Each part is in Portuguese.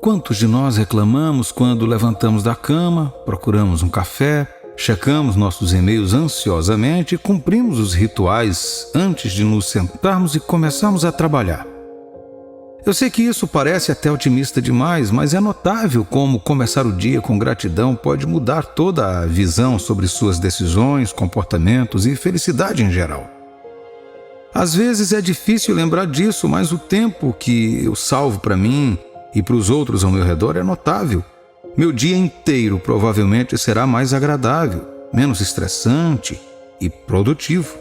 Quantos de nós reclamamos quando levantamos da cama, procuramos um café, checamos nossos e-mails ansiosamente e cumprimos os rituais antes de nos sentarmos e começarmos a trabalhar? Eu sei que isso parece até otimista demais, mas é notável como começar o dia com gratidão pode mudar toda a visão sobre suas decisões, comportamentos e felicidade em geral. Às vezes é difícil lembrar disso, mas o tempo que eu salvo para mim e para os outros ao meu redor é notável. Meu dia inteiro provavelmente será mais agradável, menos estressante e produtivo.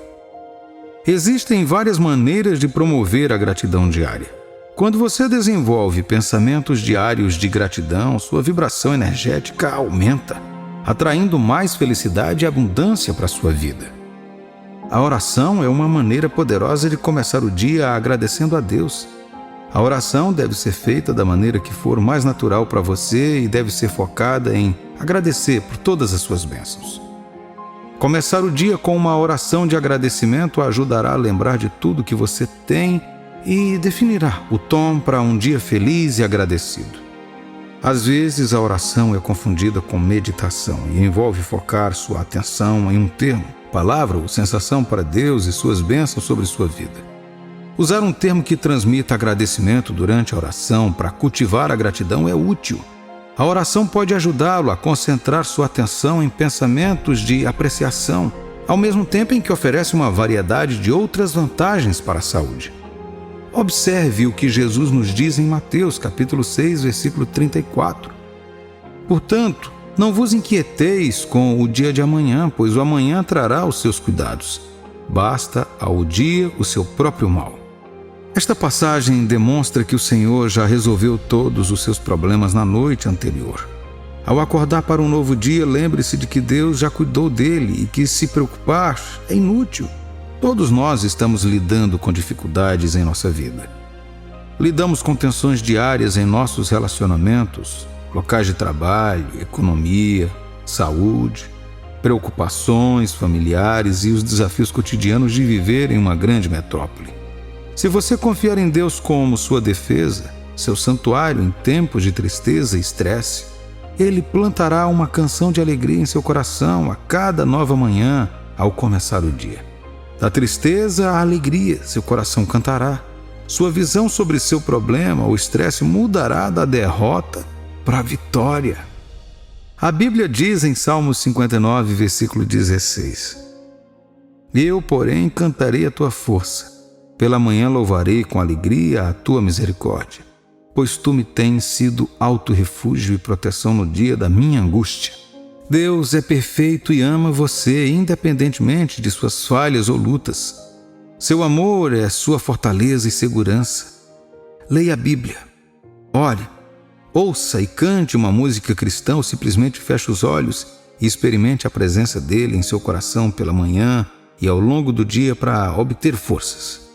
Existem várias maneiras de promover a gratidão diária. Quando você desenvolve pensamentos diários de gratidão, sua vibração energética aumenta, atraindo mais felicidade e abundância para a sua vida. A oração é uma maneira poderosa de começar o dia agradecendo a Deus. A oração deve ser feita da maneira que for mais natural para você e deve ser focada em agradecer por todas as suas bênçãos. Começar o dia com uma oração de agradecimento ajudará a lembrar de tudo que você tem e definirá o tom para um dia feliz e agradecido. Às vezes a oração é confundida com meditação e envolve focar sua atenção em um termo, palavra ou sensação para Deus e suas bênçãos sobre sua vida. Usar um termo que transmita agradecimento durante a oração para cultivar a gratidão é útil. A oração pode ajudá-lo a concentrar sua atenção em pensamentos de apreciação, ao mesmo tempo em que oferece uma variedade de outras vantagens para a saúde. Observe o que Jesus nos diz em Mateus, capítulo 6, versículo 34. Portanto, não vos inquieteis com o dia de amanhã, pois o amanhã trará os seus cuidados. Basta ao dia o seu próprio mal. Esta passagem demonstra que o Senhor já resolveu todos os seus problemas na noite anterior. Ao acordar para um novo dia, lembre-se de que Deus já cuidou dele e que se preocupar é inútil. Todos nós estamos lidando com dificuldades em nossa vida. Lidamos com tensões diárias em nossos relacionamentos, locais de trabalho, economia, saúde, preocupações familiares e os desafios cotidianos de viver em uma grande metrópole. Se você confiar em Deus como sua defesa, seu santuário em tempos de tristeza e estresse, Ele plantará uma canção de alegria em seu coração a cada nova manhã ao começar o dia. Da tristeza à alegria, seu coração cantará. Sua visão sobre seu problema ou estresse mudará da derrota para a vitória. A Bíblia diz em Salmos 59, versículo 16: Eu, porém, cantarei a tua força. Pela manhã louvarei com alegria a tua misericórdia, pois tu me tens sido alto refúgio e proteção no dia da minha angústia. Deus é perfeito e ama você, independentemente de suas falhas ou lutas. Seu amor é sua fortaleza e segurança. Leia a Bíblia, ore, ouça e cante uma música cristã ou simplesmente feche os olhos e experimente a presença dele em seu coração pela manhã e ao longo do dia para obter forças.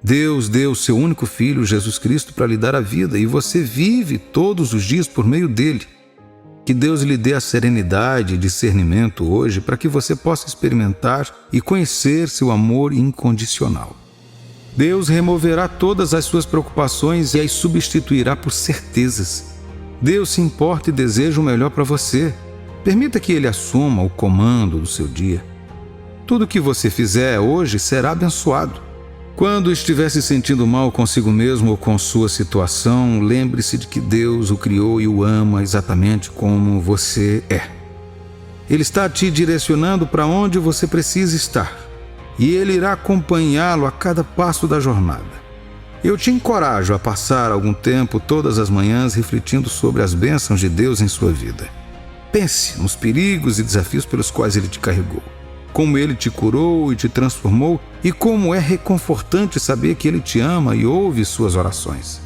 Deus deu seu único Filho, Jesus Cristo, para lhe dar a vida e você vive todos os dias por meio dele. Que Deus lhe dê a serenidade e discernimento hoje para que você possa experimentar e conhecer seu amor incondicional. Deus removerá todas as suas preocupações e as substituirá por certezas. Deus se importa e deseja o melhor para você. Permita que Ele assuma o comando do seu dia. Tudo o que você fizer hoje será abençoado. Quando estiver se sentindo mal consigo mesmo ou com sua situação, lembre-se de que Deus o criou e o ama exatamente como você é. Ele está te direcionando para onde você precisa estar e Ele irá acompanhá-lo a cada passo da jornada. Eu te encorajo a passar algum tempo todas as manhãs refletindo sobre as bênçãos de Deus em sua vida. Pense nos perigos e desafios pelos quais Ele te carregou, como Ele te curou e te transformou e como é reconfortante saber que Ele te ama e ouve suas orações.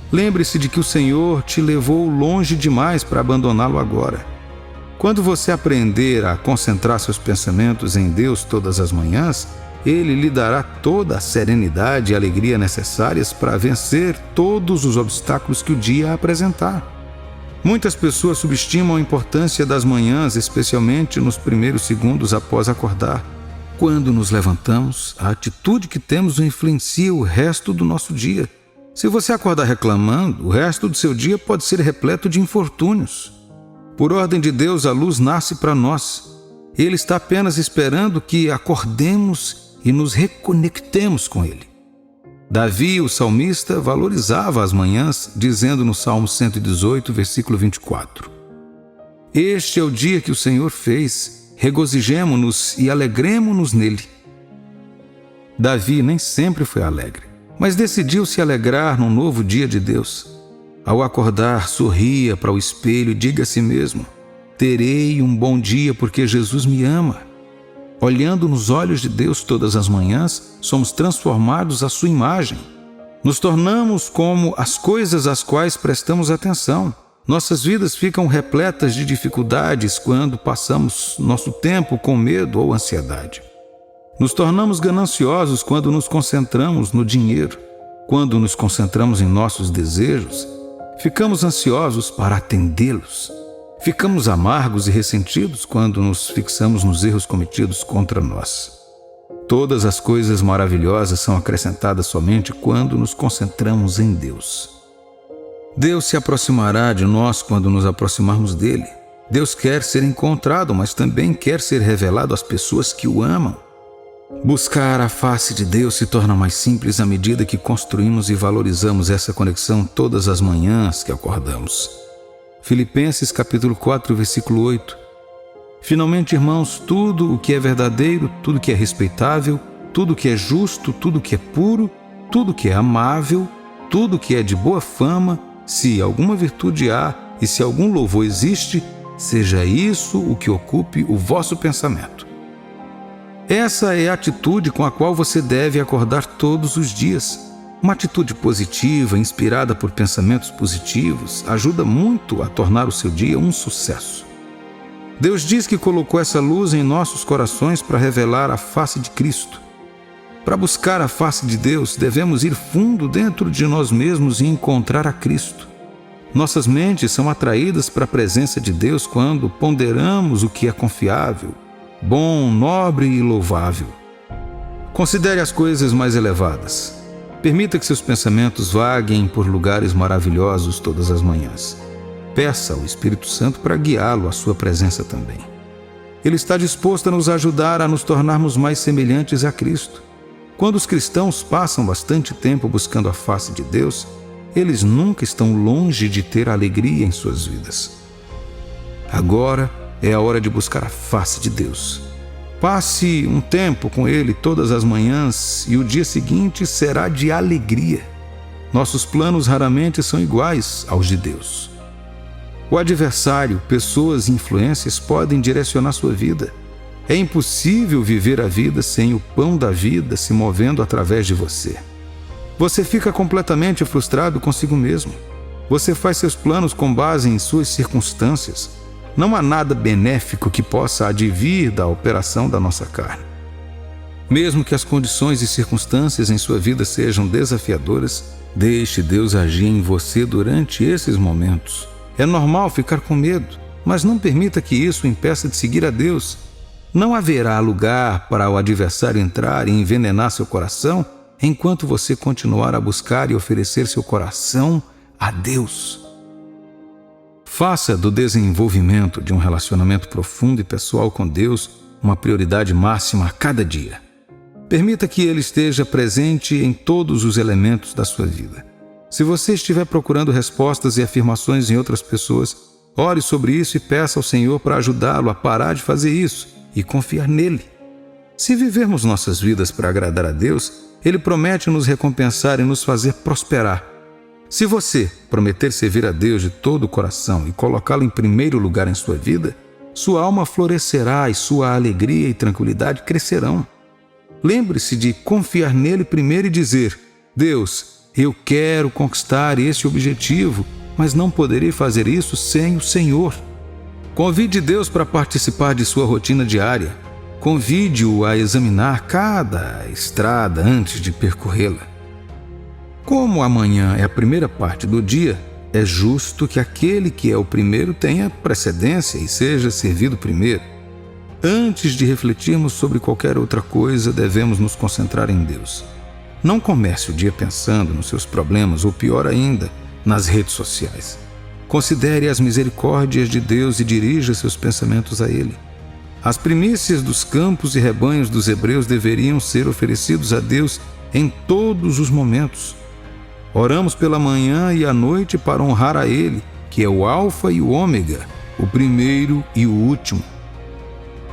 Lembre-se de que o Senhor te levou longe demais para abandoná-lo agora. Quando você aprender a concentrar seus pensamentos em Deus todas as manhãs, Ele lhe dará toda a serenidade e alegria necessárias para vencer todos os obstáculos que o dia apresentar. Muitas pessoas subestimam a importância das manhãs, especialmente nos primeiros segundos após acordar. Quando nos levantamos, a atitude que temos influencia o resto do nosso dia. Se você acordar reclamando, o resto do seu dia pode ser repleto de infortúnios. Por ordem de Deus, a luz nasce para nós. Ele está apenas esperando que acordemos e nos reconectemos com Ele. Davi, o salmista, valorizava as manhãs, dizendo no Salmo 118, versículo 24: Este é o dia que o Senhor fez, regozijemo-nos e alegremo-nos nele. Davi nem sempre foi alegre, mas decidiu se alegrar num novo dia de Deus. Ao acordar, sorria para o espelho e diga a si mesmo: terei um bom dia porque Jesus me ama. Olhando nos olhos de Deus todas as manhãs, somos transformados à sua imagem. Nos tornamos como as coisas às quais prestamos atenção. Nossas vidas ficam repletas de dificuldades quando passamos nosso tempo com medo ou ansiedade. Nos tornamos gananciosos quando nos concentramos no dinheiro. Quando nos concentramos em nossos desejos, ficamos ansiosos para atendê-los. Ficamos amargos e ressentidos quando nos fixamos nos erros cometidos contra nós. Todas as coisas maravilhosas são acrescentadas somente quando nos concentramos em Deus. Deus se aproximará de nós quando nos aproximarmos dele. Deus quer ser encontrado, mas também quer ser revelado às pessoas que o amam. Buscar a face de Deus se torna mais simples à medida que construímos e valorizamos essa conexão todas as manhãs que acordamos. Filipenses capítulo 4, versículo 8. Finalmente, irmãos, tudo o que é verdadeiro, tudo o que é respeitável, tudo o que é justo, tudo o que é puro, tudo o que é amável, tudo o que é de boa fama, se alguma virtude há e se algum louvor existe, seja isso o que ocupe o vosso pensamento. Essa é a atitude com a qual você deve acordar todos os dias. Uma atitude positiva, inspirada por pensamentos positivos, ajuda muito a tornar o seu dia um sucesso. Deus diz que colocou essa luz em nossos corações para revelar a face de Cristo. Para buscar a face de Deus, devemos ir fundo dentro de nós mesmos e encontrar a Cristo. Nossas mentes são atraídas para a presença de Deus quando ponderamos o que é confiável, bom, nobre e louvável. Considere as coisas mais elevadas. Permita que seus pensamentos vaguem por lugares maravilhosos todas as manhãs. Peça ao Espírito Santo para guiá-lo à sua presença também. Ele está disposto a nos ajudar a nos tornarmos mais semelhantes a Cristo. Quando os cristãos passam bastante tempo buscando a face de Deus, eles nunca estão longe de ter alegria em suas vidas. Agora é a hora de buscar a face de Deus. Passe um tempo com Ele todas as manhãs e o dia seguinte será de alegria. Nossos planos raramente são iguais aos de Deus. O adversário, pessoas e influências podem direcionar sua vida. É impossível viver a vida sem o pão da vida se movendo através de você. Você fica completamente frustrado consigo mesmo. Você faz seus planos com base em suas circunstâncias. Não há nada benéfico que possa advir da operação da nossa carne. Mesmo que as condições e circunstâncias em sua vida sejam desafiadoras, deixe Deus agir em você durante esses momentos. É normal ficar com medo, mas não permita que isso o impeça de seguir a Deus. Não haverá lugar para o adversário entrar e envenenar seu coração enquanto você continuar a buscar e oferecer seu coração a Deus. Faça do desenvolvimento de um relacionamento profundo e pessoal com Deus uma prioridade máxima a cada dia. Permita que Ele esteja presente em todos os elementos da sua vida. Se você estiver procurando respostas e afirmações em outras pessoas, ore sobre isso e peça ao Senhor para ajudá-lo a parar de fazer isso e confiar nele. Se vivermos nossas vidas para agradar a Deus, Ele promete nos recompensar e nos fazer prosperar. Se você prometer servir a Deus de todo o coração e colocá-lo em primeiro lugar em sua vida, sua alma florescerá e sua alegria e tranquilidade crescerão. Lembre-se de confiar nele primeiro e dizer: Deus, eu quero conquistar esse objetivo, mas não poderei fazer isso sem o Senhor. Convide Deus para participar de sua rotina diária. Convide-o a examinar cada estrada antes de percorrê-la. Como amanhã é a primeira parte do dia, é justo que aquele que é o primeiro tenha precedência e seja servido primeiro. Antes de refletirmos sobre qualquer outra coisa, devemos nos concentrar em Deus. Não comece o dia pensando nos seus problemas ou, pior ainda, nas redes sociais. Considere as misericórdias de Deus e dirija seus pensamentos a Ele. As primícias dos campos e rebanhos dos hebreus deveriam ser oferecidos a Deus em todos os momentos. Oramos pela manhã e à noite para honrar a Ele, que é o Alfa e o Ômega, o primeiro e o último.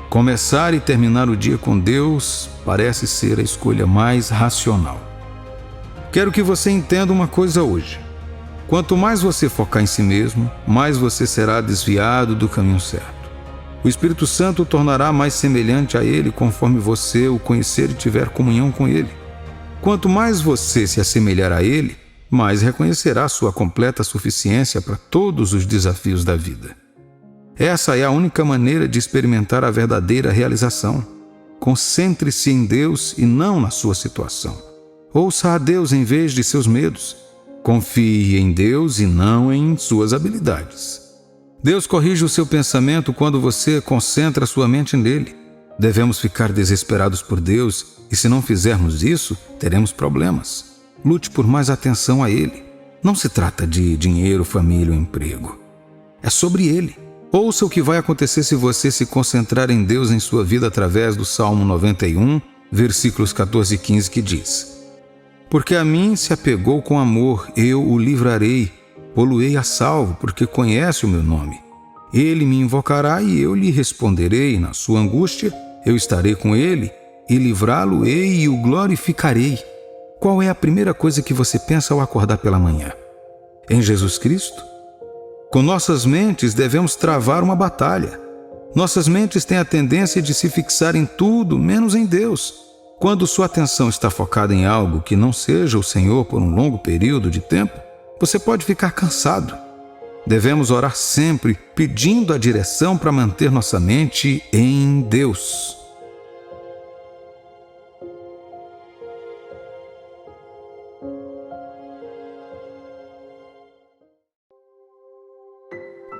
Começar e terminar o dia com Deus parece ser a escolha mais racional. Quero que você entenda uma coisa hoje. Quanto mais você focar em si mesmo, mais você será desviado do caminho certo. O Espírito Santo o tornará mais semelhante a Ele conforme você o conhecer e tiver comunhão com Ele. Quanto mais você se assemelhar a Ele, mais reconhecerá sua completa suficiência para todos os desafios da vida. Essa é a única maneira de experimentar a verdadeira realização. Concentre-se em Deus e não na sua situação. Ouça a Deus em vez de seus medos. Confie em Deus e não em suas habilidades. Deus corrige o seu pensamento quando você concentra sua mente nele. Devemos ficar desesperados por Deus e, se não fizermos isso, teremos problemas. Lute por mais atenção a Ele. Não se trata de dinheiro, família ou emprego. É sobre Ele. Ouça o que vai acontecer se você se concentrar em Deus em sua vida através do Salmo 91, versículos 14 e 15, que diz: Porque a mim se apegou com amor, eu o livrarei, pô-lo-ei a salvo, porque conhece o meu nome. Ele me invocará e eu lhe responderei. Na sua angústia eu estarei com ele e livrá-lo-ei e o glorificarei. Qual é a primeira coisa que você pensa ao acordar pela manhã? Em Jesus Cristo? Com nossas mentes devemos travar uma batalha. Nossas mentes têm a tendência de se fixar em tudo menos em Deus. Quando sua atenção está focada em algo que não seja o Senhor por um longo período de tempo, você pode ficar cansado. Devemos orar sempre pedindo a direção para manter nossa mente em Deus.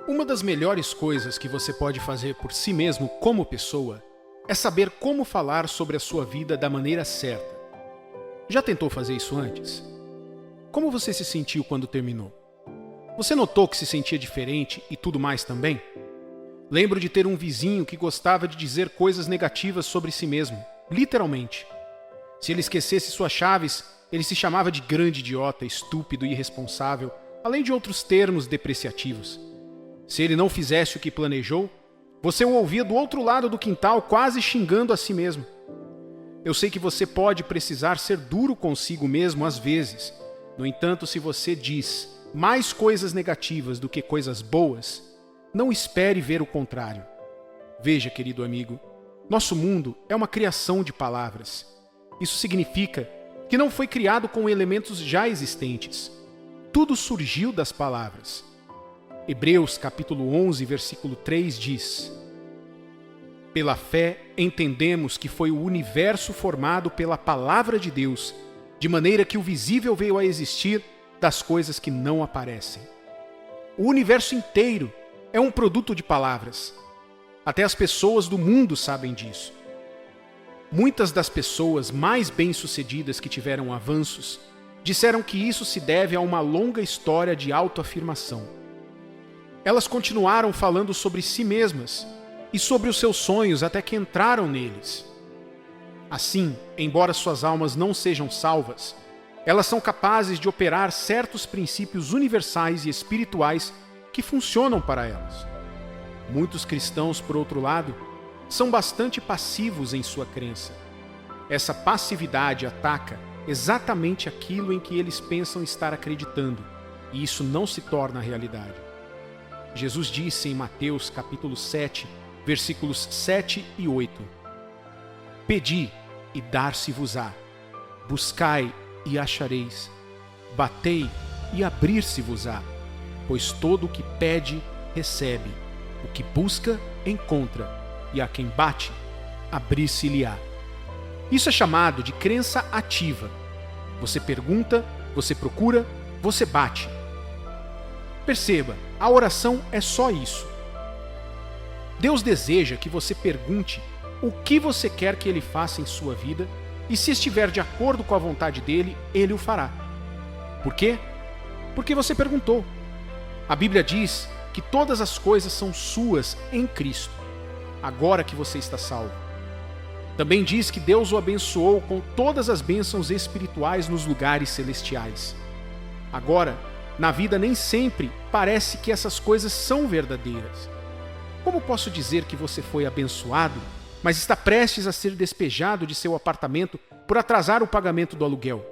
Uma das melhores coisas que você pode fazer por si mesmo como pessoa é saber como falar sobre a sua vida da maneira certa. Já tentou fazer isso antes? Como você se sentiu quando terminou? Você notou que se sentia diferente e tudo mais também? Lembro de ter um vizinho que gostava de dizer coisas negativas sobre si mesmo, literalmente. Se ele esquecesse suas chaves, ele se chamava de grande idiota, estúpido e irresponsável, além de outros termos depreciativos. Se ele não fizesse o que planejou, você o ouvia do outro lado do quintal quase xingando a si mesmo. Eu sei que você pode precisar ser duro consigo mesmo às vezes. No entanto, se você diz mais coisas negativas do que coisas boas, não espere ver o contrário. Veja, querido amigo, nosso mundo é uma criação de palavras. Isso significa que não foi criado com elementos já existentes. Tudo surgiu das palavras. Hebreus capítulo 11, versículo 3 diz: Pela fé entendemos que foi o universo formado pela palavra de Deus, de maneira que o visível veio a existir das coisas que não aparecem. O universo inteiro é um produto de palavras. Até as pessoas do mundo sabem disso. Muitas das pessoas mais bem-sucedidas que tiveram avanços disseram que isso se deve a uma longa história de autoafirmação. Elas continuaram falando sobre si mesmas e sobre os seus sonhos até que entraram neles. Assim, embora suas almas não sejam salvas, elas são capazes de operar certos princípios universais e espirituais que funcionam para elas. Muitos cristãos, por outro lado, são bastante passivos em sua crença. Essa passividade ataca exatamente aquilo em que eles pensam estar acreditando, e isso não se torna realidade. Jesus disse em Mateus capítulo 7, versículos 7 e 8: Pedi e dar-se-vos-á, buscai e achareis, batei e abrir-se-vos-á, pois todo o que pede, recebe, o que busca, encontra, e a quem bate, abrir-se-lhe-á. Isso é chamado de crença ativa. Você pergunta, você procura, você bate. Perceba, a oração é só isso. Deus deseja que você pergunte o que você quer que Ele faça em sua vida e se estiver de acordo com a vontade dele, ele o fará. Por quê? Porque você perguntou. A Bíblia diz que todas as coisas são suas em Cristo, agora que você está salvo. Também diz que Deus o abençoou com todas as bênçãos espirituais nos lugares celestiais. Agora, na vida nem sempre parece que essas coisas são verdadeiras. Como posso dizer que você foi abençoado, mas está prestes a ser despejado de seu apartamento por atrasar o pagamento do aluguel?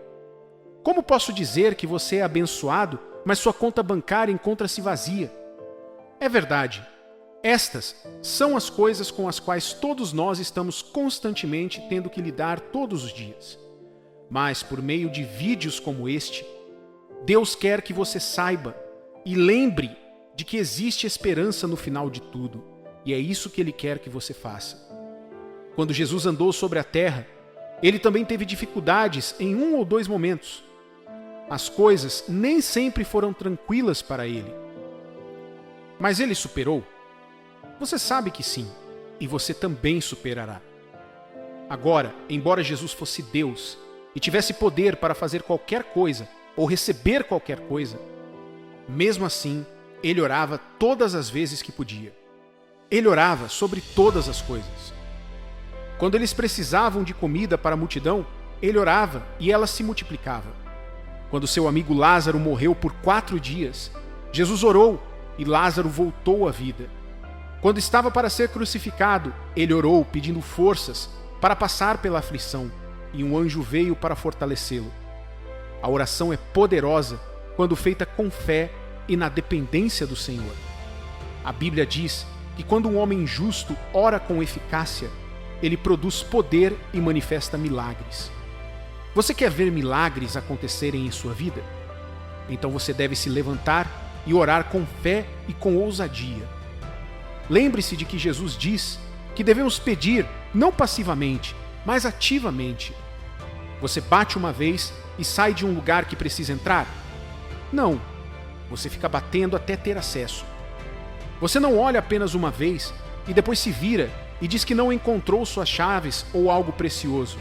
Como posso dizer que você é abençoado, mas sua conta bancária encontra-se vazia? É verdade. Estas são as coisas com as quais todos nós estamos constantemente tendo que lidar todos os dias. Mas por meio de vídeos como este, Deus quer que você saiba e lembre de que existe esperança no final de tudo, e é isso que Ele quer que você faça. Quando Jesus andou sobre a terra, Ele também teve dificuldades em 1 ou 2 momentos. As coisas nem sempre foram tranquilas para Ele. Mas Ele superou? Você sabe que sim, e você também superará. Agora, embora Jesus fosse Deus e tivesse poder para fazer qualquer coisa ou receber qualquer coisa, mesmo assim, Ele orava todas as vezes que podia. Ele orava sobre todas as coisas. Quando eles precisavam de comida para a multidão, Ele orava e ela se multiplicava. Quando seu amigo Lázaro morreu por 4 dias, Jesus orou e Lázaro voltou à vida. Quando estava para ser crucificado, Ele orou pedindo forças para passar pela aflição, e um anjo veio para fortalecê-lo. A oração é poderosa quando feita com fé e na dependência do Senhor. A Bíblia diz que quando um homem justo ora com eficácia, ele produz poder e manifesta milagres. Você quer ver milagres acontecerem em sua vida? Então você deve se levantar e orar com fé e com ousadia. Lembre-se de que Jesus diz que devemos pedir não passivamente, mas ativamente. Você bate uma vez e sai de um lugar que precisa entrar? Não. Você fica batendo até ter acesso. Você não olha apenas uma vez e depois se vira e diz que não encontrou suas chaves ou algo precioso.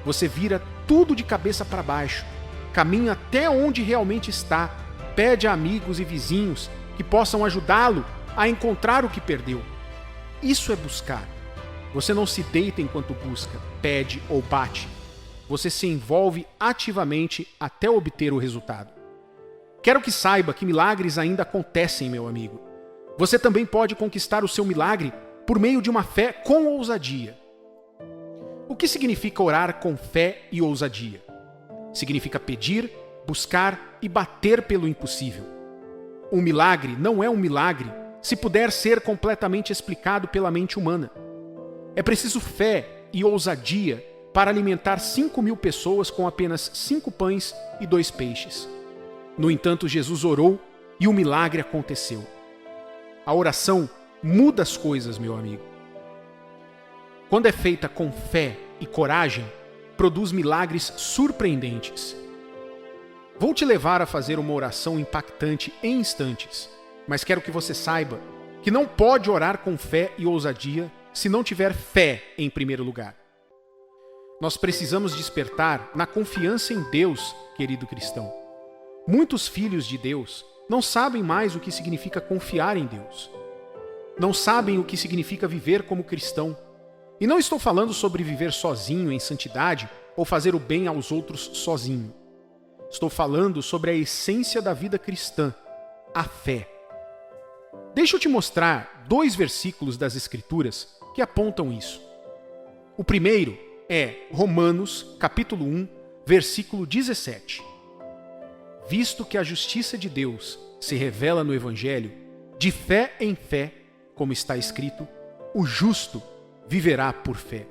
Você vira tudo de cabeça para baixo, caminha até onde realmente está, pede a amigos e vizinhos que possam ajudá-lo a encontrar o que perdeu. Isso é buscar. Você não se deita enquanto busca, pede ou bate. Você se envolve ativamente até obter o resultado. Quero que saiba que milagres ainda acontecem, meu amigo. Você também pode conquistar o seu milagre por meio de uma fé com ousadia. O que significa orar com fé e ousadia? Significa pedir, buscar e bater pelo impossível. Um milagre não é um milagre se puder ser completamente explicado pela mente humana. É preciso fé e ousadia para alimentar 5.000 pessoas com apenas 5 pães e 2 peixes. No entanto, Jesus orou e o milagre aconteceu. A oração muda as coisas, meu amigo. Quando é feita com fé e coragem, produz milagres surpreendentes. Vou te levar a fazer uma oração impactante em instantes, mas quero que você saiba que não pode orar com fé e ousadia se não tiver fé em primeiro lugar. Nós precisamos despertar na confiança em Deus, querido cristão. Muitos filhos de Deus não sabem mais o que significa confiar em Deus. Não sabem o que significa viver como cristão. E não estou falando sobre viver sozinho em santidade ou fazer o bem aos outros sozinho. Estou falando sobre a essência da vida cristã, a fé. Deixa eu te mostrar 2 versículos das Escrituras que apontam isso. O primeiro é Romanos, capítulo 1, versículo 17. Visto que a justiça de Deus se revela no Evangelho, de fé em fé, como está escrito, o justo viverá por fé.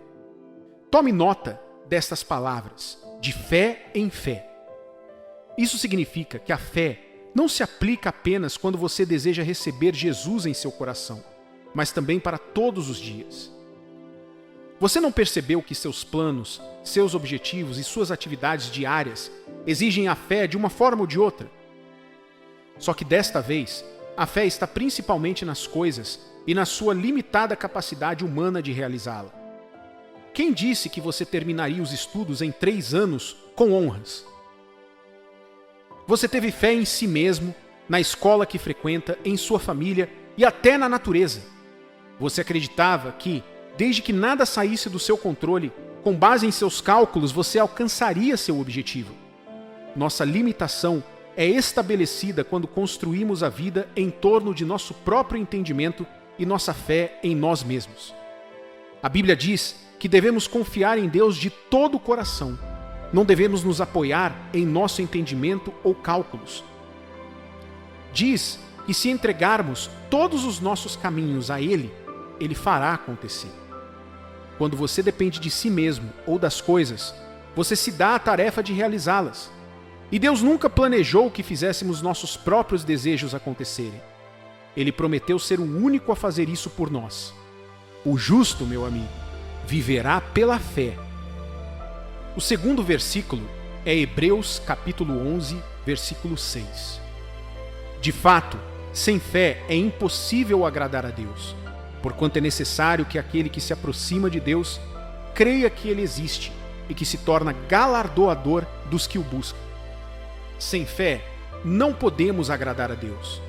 Tome nota destas palavras, de fé em fé. Isso significa que a fé não se aplica apenas quando você deseja receber Jesus em seu coração, mas também para todos os dias. Você não percebeu que seus planos, seus objetivos e suas atividades diárias exigem a fé de uma forma ou de outra? Só que desta vez, a fé está principalmente nas coisas e na sua limitada capacidade humana de realizá-la. Quem disse que você terminaria os estudos em 3 anos com honras? Você teve fé em si mesmo, na escola que frequenta, em sua família e até na natureza. Você acreditava que, desde que nada saísse do seu controle, com base em seus cálculos, você alcançaria seu objetivo. Nossa limitação é estabelecida quando construímos a vida em torno de nosso próprio entendimento e nossa fé em nós mesmos. A Bíblia diz que devemos confiar em Deus de todo o coração. Não devemos nos apoiar em nosso entendimento ou cálculos. Diz que se entregarmos todos os nossos caminhos a Ele, Ele fará acontecer. Quando você depende de si mesmo ou das coisas, você se dá a tarefa de realizá-las. E Deus nunca planejou que fizéssemos nossos próprios desejos acontecerem. Ele prometeu ser o único a fazer isso por nós. O justo, meu amigo, viverá pela fé. O segundo versículo é Hebreus capítulo 11, versículo 6. De fato, sem fé é impossível agradar a Deus, porquanto é necessário que aquele que se aproxima de Deus creia que Ele existe e que se torna galardoador dos que o buscam. Sem fé, não podemos agradar a Deus.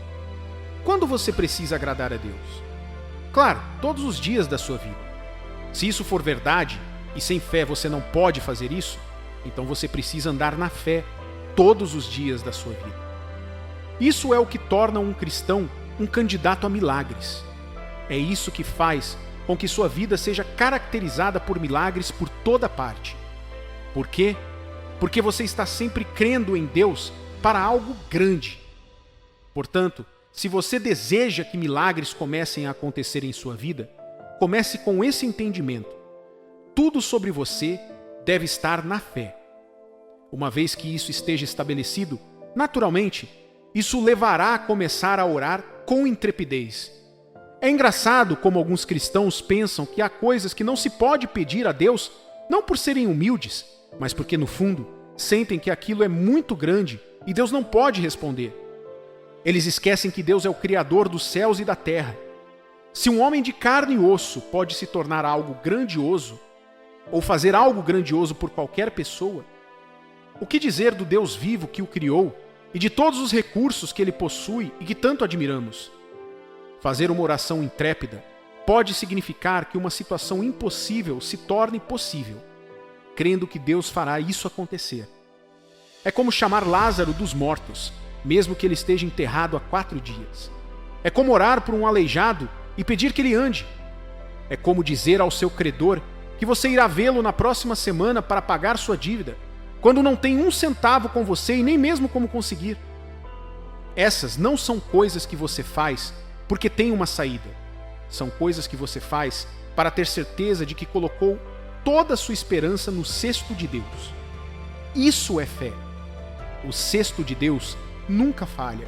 Quando você precisa agradar a Deus? Claro, todos os dias da sua vida. Se isso for verdade, e sem fé você não pode fazer isso, então você precisa andar na fé todos os dias da sua vida. Isso é o que torna um cristão um candidato a milagres. É isso que faz com que sua vida seja caracterizada por milagres por toda parte. Por quê? Porque você está sempre crendo em Deus para algo grande. Portanto, se você deseja que milagres comecem a acontecer em sua vida, comece com esse entendimento. Tudo sobre você deve estar na fé. Uma vez que isso esteja estabelecido, naturalmente, isso o levará a começar a orar com intrepidez. É engraçado como alguns cristãos pensam que há coisas que não se pode pedir a Deus, não por serem humildes, mas porque, no fundo, sentem que aquilo é muito grande e Deus não pode responder. Eles esquecem que Deus é o Criador dos céus e da terra. Se um homem de carne e osso pode se tornar algo grandioso, ou fazer algo grandioso por qualquer pessoa, o que dizer do Deus vivo que o criou e de todos os recursos que ele possui e que tanto admiramos? Fazer uma oração intrépida pode significar que uma situação impossível se torne possível, crendo que Deus fará isso acontecer. É como chamar Lázaro dos mortos, mesmo que ele esteja enterrado há 4 dias. É como orar por um aleijado e pedir que ele ande. É como dizer ao seu credor que você irá vê-lo na próxima semana para pagar sua dívida, quando não tem 1 centavo com você e nem mesmo como conseguir. Essas não são coisas que você faz porque tem uma saída. São coisas que você faz para ter certeza de que colocou toda a sua esperança no cesto de Deus. Isso é fé. O cesto de Deus nunca falha.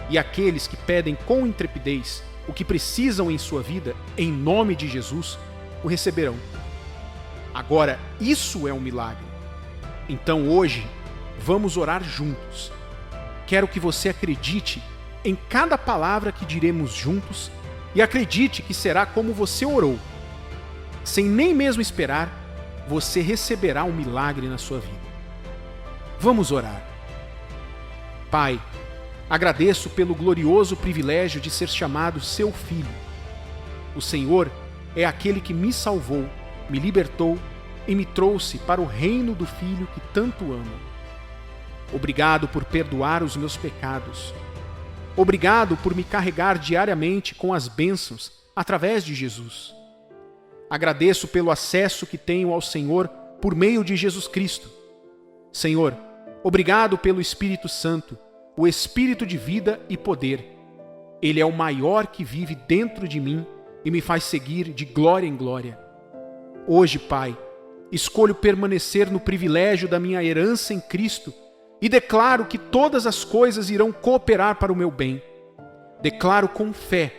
E aqueles que pedem com intrepidez o que precisam em sua vida, em nome de Jesus, o receberão. Agora, isso é um milagre. Então hoje, vamos orar juntos. Quero que você acredite em cada palavra que diremos juntos e acredite que será como você orou. Sem nem mesmo esperar, você receberá um milagre na sua vida. Vamos orar. Pai, agradeço pelo glorioso privilégio de ser chamado seu filho. O Senhor é aquele que me salvou, me libertou e me trouxe para o reino do Filho que tanto amo. Obrigado por perdoar os meus pecados. Obrigado por me carregar diariamente com as bênçãos através de Jesus. Agradeço pelo acesso que tenho ao Senhor por meio de Jesus Cristo. Senhor, obrigado pelo Espírito Santo, o Espírito de vida e poder. Ele é o maior que vive dentro de mim e me faz seguir de glória em glória. Hoje, Pai, escolho permanecer no privilégio da minha herança em Cristo e declaro que todas as coisas irão cooperar para o meu bem. Declaro com fé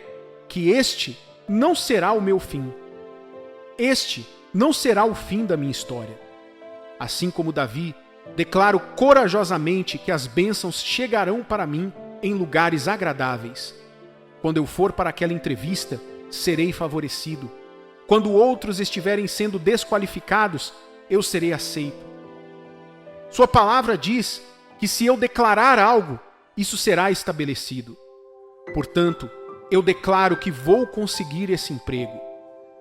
que este não será o meu fim. Este não será o fim da minha história. Assim como Davi, declaro corajosamente que as bênçãos chegarão para mim em lugares agradáveis. Quando eu for para aquela entrevista, serei favorecido. Quando outros estiverem sendo desqualificados, eu serei aceito. Sua palavra diz que se eu declarar algo, isso será estabelecido. Portanto, eu declaro que vou conseguir esse emprego.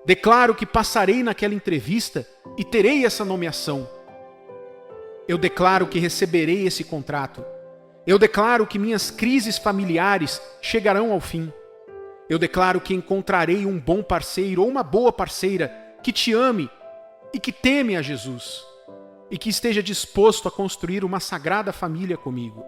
Declaro que passarei naquela entrevista e terei essa nomeação. Eu declaro que receberei esse contrato. Eu declaro que minhas crises familiares chegarão ao fim. Eu declaro que encontrarei um bom parceiro ou uma boa parceira que te ame e que teme a Jesus e que esteja disposto a construir uma sagrada família comigo.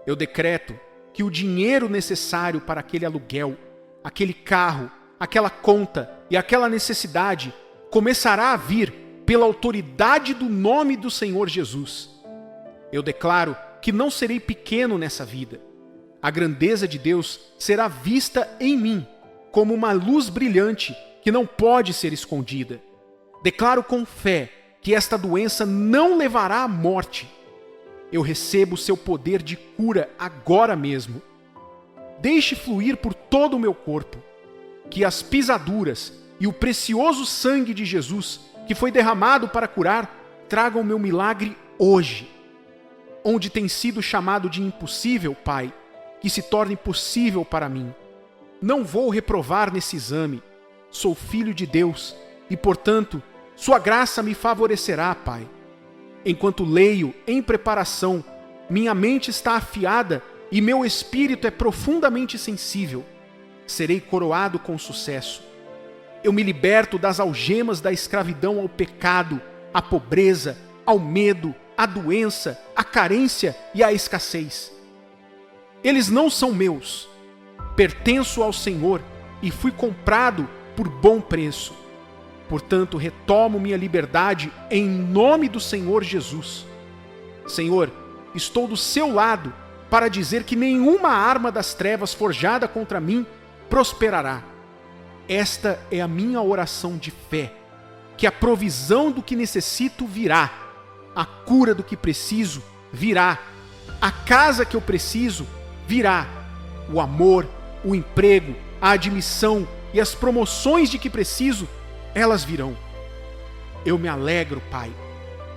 Eu decreto que o dinheiro necessário para aquele aluguel, aquele carro, aquela conta e aquela necessidade começará a vir pela autoridade do nome do Senhor Jesus. Eu declaro que não serei pequeno nessa vida. A grandeza de Deus será vista em mim como uma luz brilhante que não pode ser escondida. Declaro com fé que esta doença não levará à morte. Eu recebo o seu poder de cura agora mesmo. Deixe fluir por todo o meu corpo, que as pisaduras e o precioso sangue de Jesus, que foi derramado para curar, tragam meu milagre hoje. Onde tem sido chamado de impossível, Pai, que se torne possível para mim. Não vou reprovar nesse exame. Sou filho de Deus e, portanto, sua graça me favorecerá, Pai. Enquanto leio em preparação, minha mente está afiada e meu espírito é profundamente sensível. Serei coroado com sucesso. Eu me liberto das algemas da escravidão ao pecado, à pobreza, ao medo, à doença, à carência e à escassez. Eles não são meus. Pertenço ao Senhor e fui comprado por bom preço. Portanto, retomo minha liberdade em nome do Senhor Jesus. Senhor, estou do seu lado para dizer que nenhuma arma das trevas forjada contra mim prosperará. Esta é a minha oração de fé, que a provisão do que necessito virá, a cura do que preciso virá, a casa que eu preciso virá, o amor, o emprego, a admissão e as promoções de que preciso, elas virão. Eu me alegro, Pai,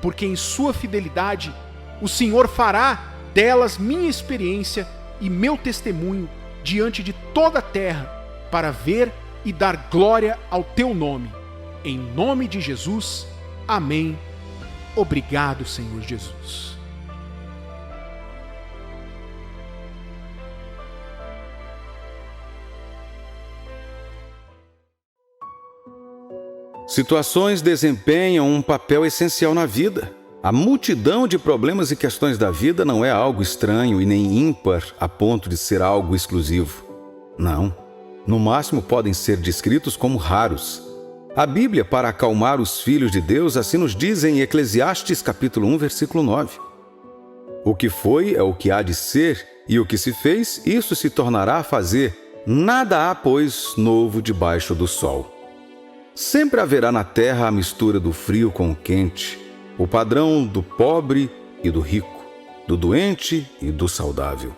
porque em sua fidelidade o Senhor fará delas minha experiência e meu testemunho diante de toda a terra para ver e dar glória ao teu nome. Em nome de Jesus, amém. Obrigado, Senhor Jesus. Situações desempenham um papel essencial na vida. A multidão de problemas e questões da vida não é algo estranho e nem ímpar a ponto de ser algo exclusivo. Não. No máximo podem ser descritos como raros. A Bíblia, para acalmar os filhos de Deus, assim nos diz em Eclesiastes capítulo 1, versículo 9. O que foi é o que há de ser, e o que se fez, isso se tornará a fazer. Nada há, pois, novo debaixo do sol. Sempre haverá na terra a mistura do frio com o quente, o padrão do pobre e do rico, do doente e do saudável.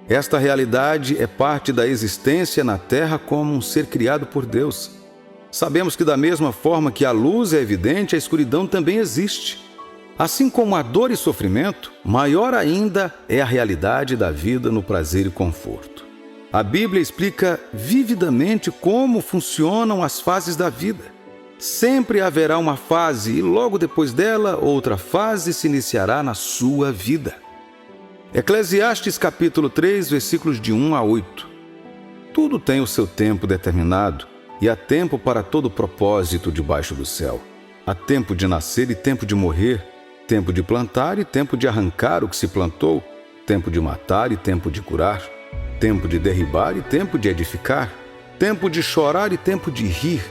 Esta realidade é parte da existência na terra como um ser criado por Deus. Sabemos que da mesma forma que a luz é evidente, a escuridão também existe. Assim como a dor e sofrimento, maior ainda é a realidade da vida no prazer e conforto. A Bíblia explica vividamente como funcionam as fases da vida. Sempre haverá uma fase e logo depois dela, outra fase se iniciará na sua vida. Eclesiastes capítulo 3, versículos de 1 a 8. Tudo tem o seu tempo determinado e há tempo para todo propósito debaixo do céu. Há tempo de nascer e tempo de morrer, tempo de plantar e tempo de arrancar o que se plantou, tempo de matar e tempo de curar, tempo de derribar e tempo de edificar, tempo de chorar e tempo de rir,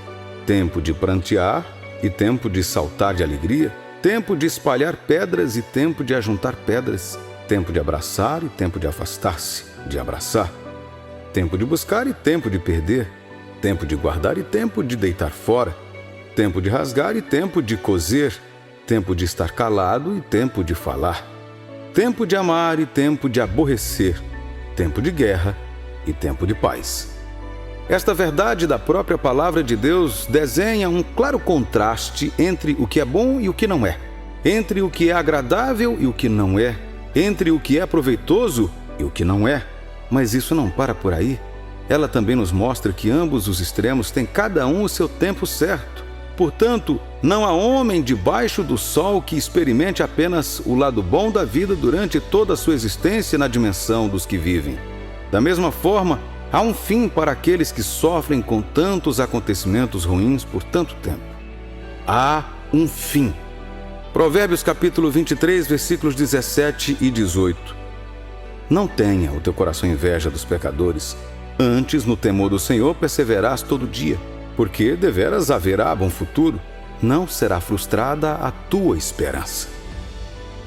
tempo de prantear e tempo de saltar de alegria, tempo de espalhar pedras e tempo de ajuntar pedras, tempo de abraçar e tempo de afastar-se, de abraçar, tempo de buscar e tempo de perder, tempo de guardar e tempo de deitar fora, tempo de rasgar e tempo de coser, tempo de estar calado e tempo de falar, tempo de amar e tempo de aborrecer, tempo de guerra e tempo de paz. Esta verdade da própria palavra de Deus desenha um claro contraste entre o que é bom e o que não é, entre o que é agradável e o que não é, entre o que é proveitoso e o que não é. Mas isso não para por aí. Ela também nos mostra que ambos os extremos têm cada um o seu tempo certo. Portanto, não há homem debaixo do sol que experimente apenas o lado bom da vida durante toda a sua existência na dimensão dos que vivem. Da mesma forma, há um fim para aqueles que sofrem com tantos acontecimentos ruins por tanto tempo. Há um fim. Provérbios capítulo 23, versículos 17 e 18. Não tenha o teu coração inveja dos pecadores, antes no temor do Senhor perseverarás todo dia, porque deveras haverá bom futuro, não será frustrada a tua esperança.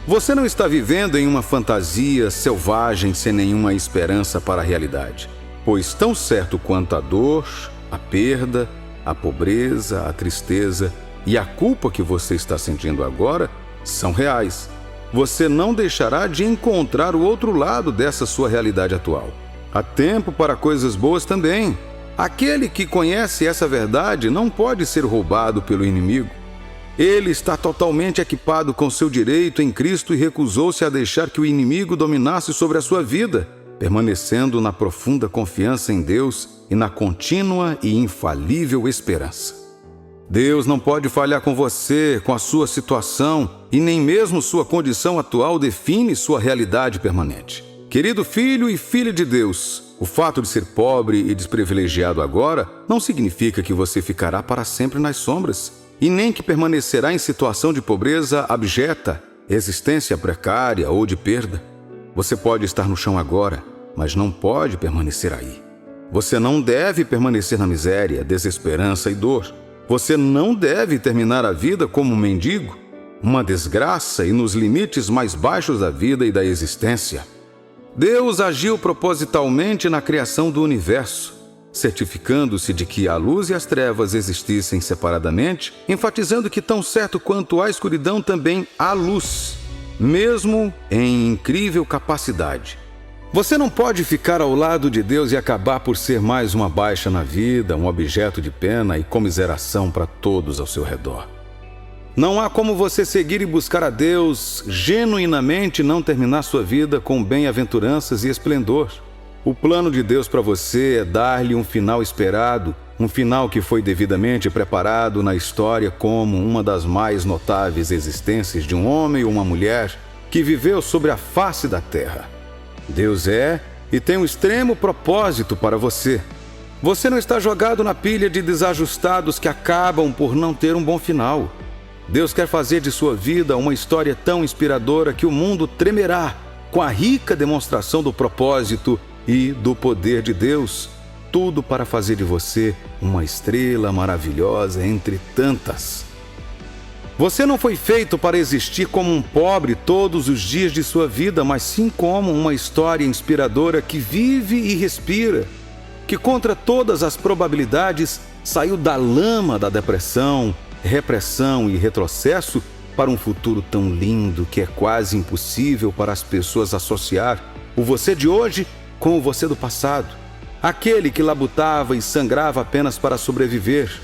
Você não está vivendo em uma fantasia selvagem sem nenhuma esperança para a realidade, pois tão certo quanto a dor, a perda, a pobreza, a tristeza e a culpa que você está sentindo agora são reais. Você não deixará de encontrar o outro lado dessa sua realidade atual. Há tempo para coisas boas também. Aquele que conhece essa verdade não pode ser roubado pelo inimigo. Ele está totalmente equipado com seu direito em Cristo e recusou-se a deixar que o inimigo dominasse sobre a sua vida, permanecendo na profunda confiança em Deus e na contínua e infalível esperança. Deus não pode falhar com você, com a sua situação, e nem mesmo sua condição atual define sua realidade permanente. Querido filho e filha de Deus, o fato de ser pobre e desprivilegiado agora não significa que você ficará para sempre nas sombras, e nem que permanecerá em situação de pobreza abjeta, existência precária ou de perda. Você pode estar no chão agora, mas não pode permanecer aí. Você não deve permanecer na miséria, desesperança e dor. Você não deve terminar a vida como um mendigo, uma desgraça e nos limites mais baixos da vida e da existência. Deus agiu propositalmente na criação do universo, certificando-se de que a luz e as trevas existissem separadamente, enfatizando que tão certo quanto há escuridão também há luz, mesmo em incrível capacidade. Você não pode ficar ao lado de Deus e acabar por ser mais uma baixa na vida, um objeto de pena e comiseração para todos ao seu redor. Não há como você seguir e buscar a Deus genuinamente e não terminar sua vida com bem-aventuranças e esplendor. O plano de Deus para você é dar-lhe um final esperado, um final que foi devidamente preparado na história como uma das mais notáveis existências de um homem ou uma mulher que viveu sobre a face da terra. Deus é e tem um extremo propósito para você. Você não está jogado na pilha de desajustados que acabam por não ter um bom final. Deus quer fazer de sua vida uma história tão inspiradora que o mundo tremerá com a rica demonstração do propósito e do poder de Deus, tudo para fazer de você uma estrela maravilhosa entre tantas. Você não foi feito para existir como um pobre todos os dias de sua vida, mas sim como uma história inspiradora que vive e respira, que contra todas as probabilidades saiu da lama da depressão, repressão e retrocesso para um futuro tão lindo que é quase impossível para as pessoas associar o você de hoje com o você do passado, aquele que labutava e sangrava apenas para sobreviver.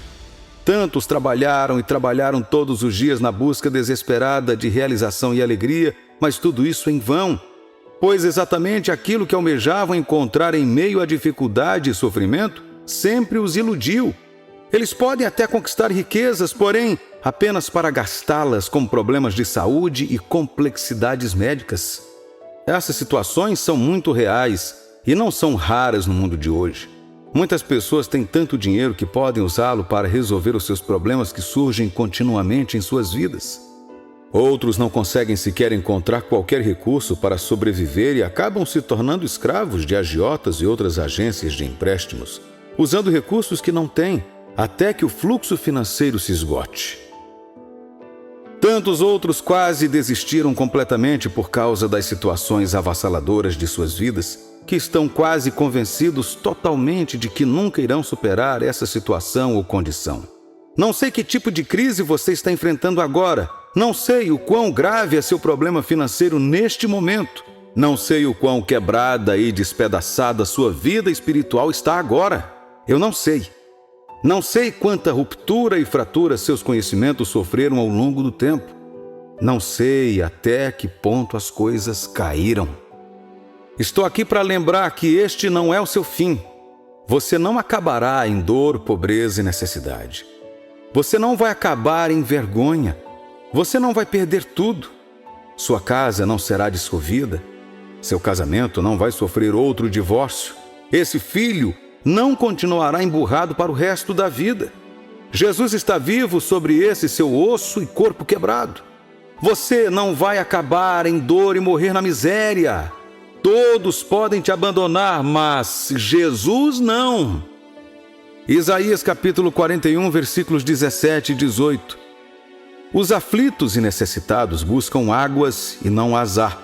Tantos trabalharam e trabalharam todos os dias na busca desesperada de realização e alegria, mas tudo isso em vão, pois exatamente aquilo que almejavam encontrar em meio à dificuldade e sofrimento sempre os iludiu. Eles podem até conquistar riquezas, porém, apenas para gastá-las com problemas de saúde e complexidades médicas. Essas situações são muito reais e não são raras no mundo de hoje. Muitas pessoas têm tanto dinheiro que podem usá-lo para resolver os seus problemas que surgem continuamente em suas vidas. Outros não conseguem sequer encontrar qualquer recurso para sobreviver e acabam se tornando escravos de agiotas e outras agências de empréstimos, usando recursos que não têm, até que o fluxo financeiro se esgote. Tantos outros quase desistiram completamente por causa das situações avassaladoras de suas vidas, que estão quase convencidos totalmente de que nunca irão superar essa situação ou condição. Não sei que tipo de crise você está enfrentando agora. Não sei o quão grave é seu problema financeiro neste momento. Não sei o quão quebrada e despedaçada sua vida espiritual está agora. Eu não sei. Não sei quanta ruptura e fratura seus conhecimentos sofreram ao longo do tempo. Não sei até que ponto as coisas caíram. Estou aqui para lembrar que este não é o seu fim. Você não acabará em dor, pobreza e necessidade. Você não vai acabar em vergonha. Você não vai perder tudo. Sua casa não será dissolvida. Seu casamento não vai sofrer outro divórcio. Esse filho não continuará emburrado para o resto da vida. Jesus está vivo sobre esse seu osso e corpo quebrado. Você não vai acabar em dor e morrer na miséria. Todos podem te abandonar, mas Jesus não. Isaías capítulo 41, versículos 17 e 18. Os aflitos e necessitados buscam águas e não as há,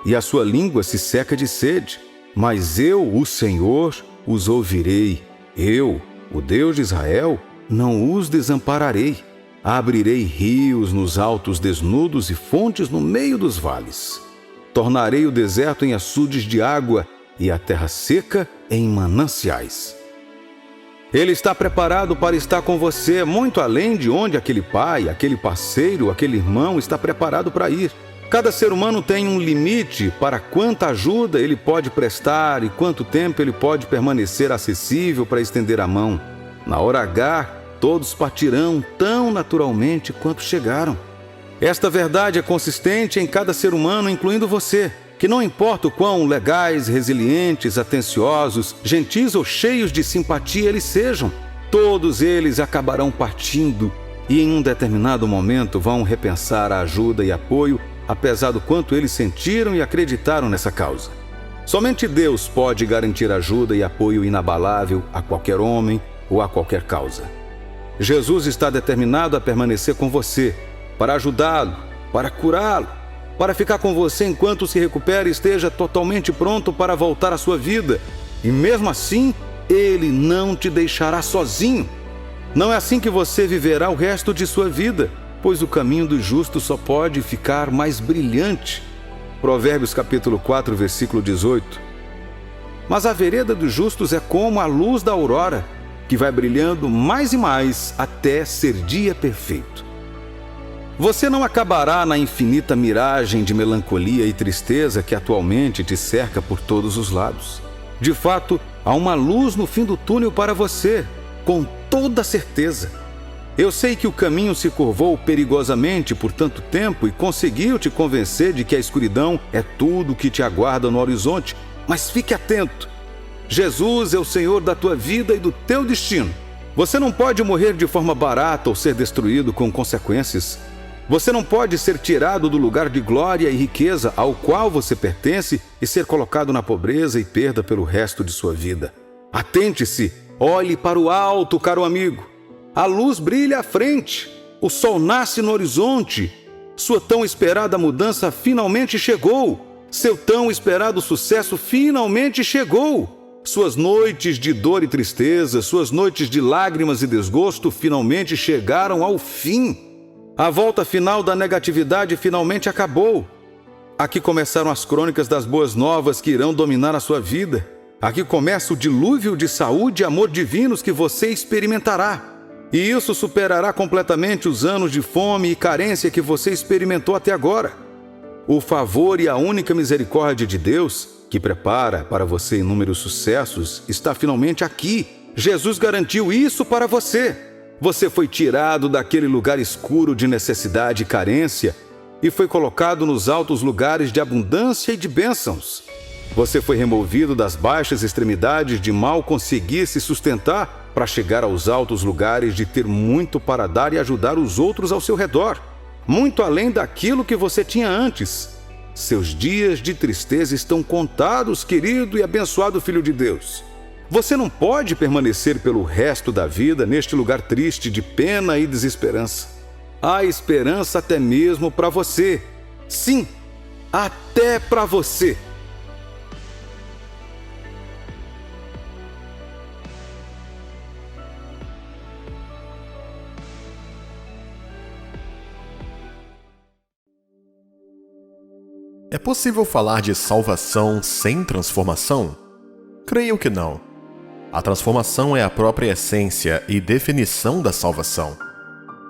e a sua língua se seca de sede. Mas eu, o Senhor, os ouvirei. Eu, o Deus de Israel, não os desampararei. Abrirei rios nos altos desnudos e fontes no meio dos vales. Tornarei o deserto em açudes de água e a terra seca em mananciais. Ele está preparado para estar com você muito além de onde aquele pai, aquele parceiro, aquele irmão está preparado para ir. Cada ser humano tem um limite para quanta ajuda ele pode prestar e quanto tempo ele pode permanecer acessível para estender a mão. Na hora H, todos partirão tão naturalmente quanto chegaram. Esta verdade é consistente em cada ser humano, incluindo você, que não importa o quão legais, resilientes, atenciosos, gentis ou cheios de simpatia eles sejam, todos eles acabarão partindo e em um determinado momento vão repensar a ajuda e apoio, apesar do quanto eles sentiram e acreditaram nessa causa. Somente Deus pode garantir ajuda e apoio inabalável a qualquer homem ou a qualquer causa. Jesus está determinado a permanecer com você, para ajudá-lo, para curá-lo, para ficar com você enquanto se recupera e esteja totalmente pronto para voltar à sua vida. E mesmo assim, Ele não te deixará sozinho. Não é assim que você viverá o resto de sua vida, pois o caminho do justo só pode ficar mais brilhante. Provérbios capítulo 4, versículo 18. Mas a vereda dos justos é como a luz da aurora, que vai brilhando mais e mais até ser dia perfeito. Você não acabará na infinita miragem de melancolia e tristeza que atualmente te cerca por todos os lados. De fato, há uma luz no fim do túnel para você, com toda certeza. Eu sei que o caminho se curvou perigosamente por tanto tempo e conseguiu te convencer de que a escuridão é tudo que te aguarda no horizonte, mas fique atento. Jesus é o Senhor da tua vida e do teu destino. Você não pode morrer de forma barata ou ser destruído com consequências. Você não pode ser tirado do lugar de glória e riqueza ao qual você pertence e ser colocado na pobreza e perda pelo resto de sua vida. Atente-se, olhe para o alto, caro amigo. A luz brilha à frente, o sol nasce no horizonte. Sua tão esperada mudança finalmente chegou. Seu tão esperado sucesso finalmente chegou. Suas noites de dor e tristeza, suas noites de lágrimas e desgosto finalmente chegaram ao fim. A volta final da negatividade finalmente acabou. Aqui começaram as crônicas das boas novas que irão dominar a sua vida. Aqui começa o dilúvio de saúde e amor divinos que você experimentará. E isso superará completamente os anos de fome e carência que você experimentou até agora. O favor e a única misericórdia de Deus, que prepara para você inúmeros sucessos, está finalmente aqui. Jesus garantiu isso para você. Você foi tirado daquele lugar escuro de necessidade e carência e foi colocado nos altos lugares de abundância e de bênçãos. Você foi removido das baixas extremidades de mal conseguir se sustentar para chegar aos altos lugares de ter muito para dar e ajudar os outros ao seu redor, muito além daquilo que você tinha antes. Seus dias de tristeza estão contados, querido e abençoado Filho de Deus. Você não pode permanecer pelo resto da vida neste lugar triste de pena e desesperança. Há esperança até mesmo para você. Sim, até para você. É possível falar de salvação sem transformação? Creio que não. A transformação é a própria essência e definição da salvação.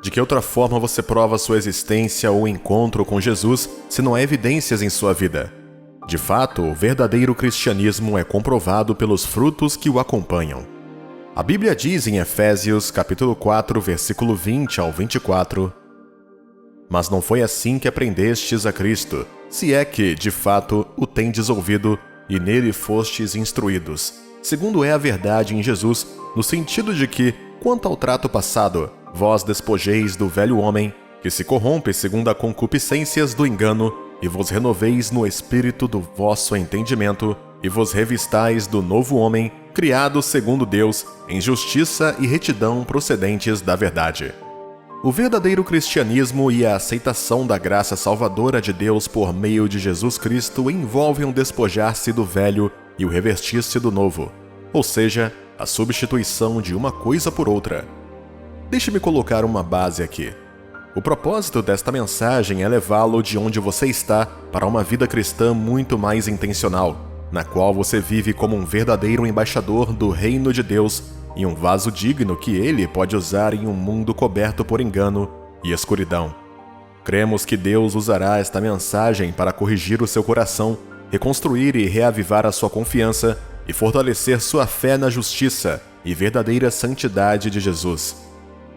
De que outra forma você prova sua existência ou encontro com Jesus se não há evidências em sua vida? De fato, o verdadeiro cristianismo é comprovado pelos frutos que o acompanham. A Bíblia diz em Efésios capítulo 4, versículo 20 ao 24: Mas não foi assim que aprendestes a Cristo, se é que, de fato, o tendes ouvido e nele fostes instruídos, segundo é a verdade em Jesus, no sentido de que, quanto ao trato passado, vós despojeis do velho homem, que se corrompe segundo a concupiscências do engano, e vos renoveis no espírito do vosso entendimento, e vos revistais do novo homem, criado segundo Deus, em justiça e retidão procedentes da verdade. O verdadeiro cristianismo e a aceitação da graça salvadora de Deus por meio de Jesus Cristo envolvem o despojar-se do velho e o revestir-se do novo, ou seja, a substituição de uma coisa por outra. Deixe-me colocar uma base aqui. O propósito desta mensagem é levá-lo de onde você está para uma vida cristã muito mais intencional, na qual você vive como um verdadeiro embaixador do reino de Deus e um vaso digno que Ele pode usar em um mundo coberto por engano e escuridão. Cremos que Deus usará esta mensagem para corrigir o seu coração, reconstruir e reavivar a sua confiança e fortalecer sua fé na justiça e verdadeira santidade de Jesus.